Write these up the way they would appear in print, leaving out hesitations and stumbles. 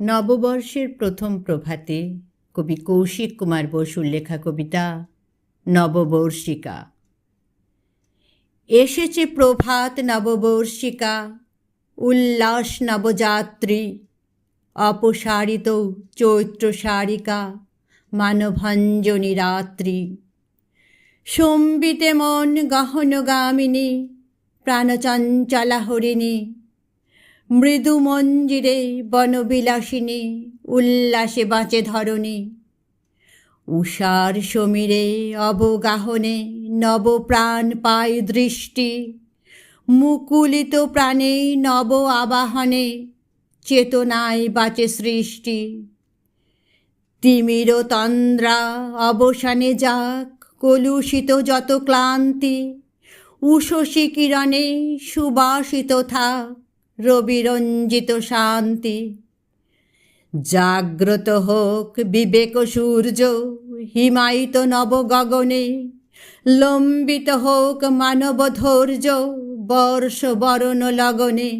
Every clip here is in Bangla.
নববর্ষের প্রথম প্রভাতে কবি কৌশিক কুমার বসুর লেখা কবিতা নববর্ষিকা। এসেছে প্রভাত নববর্ষিকা, উল্লাস নবযাত্রী, অপসারিত চৈত্র সারিকা, মানভঞ্জনী রাত্রি। সম্বিতে মন গহনগামিনী, প্রাণচঞ্চলা হরিণী, মৃদু মঞ্জিরে বনবিলাসিনী, উল্লাসে বাঁচে ধরণী। উষার সমীরে অবগাহনে নবপ্রাণ পায় দৃষ্টি, মুকুলিত প্রাণে নব আবাহনে চেতনায় বাঁচে সৃষ্টি। তিমির তন্দ্রা অবসানে যাক, কলুষিত যত ক্লান্তি, উষসী কিরণে সুবাসিত থাক রবিরঞ্জিত শান্তি। জাগ্রত হোক বিবেক সূর্য হিমায়িত নব গগনে, লম্বিত হোক মানব ধৈর্য বর্ষ বরণ লগনে।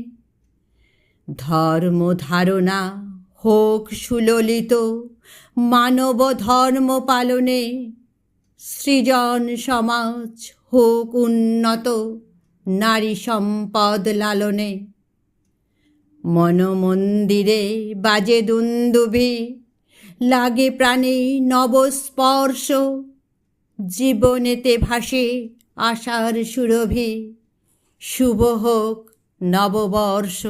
ধর্ম ধারণা হোক সুললিত মানব ধর্ম পালনে, সৃজন সমাজ হোক উন্নত নারী সম্পদ লালনে। মনমন্দিরে বাজে দুন্দুভি, লাগে প্রাণে নবস্পর্শ, জীবনেতে ভাসে আশার সুরভি, শুভ হোক নববর্ষ।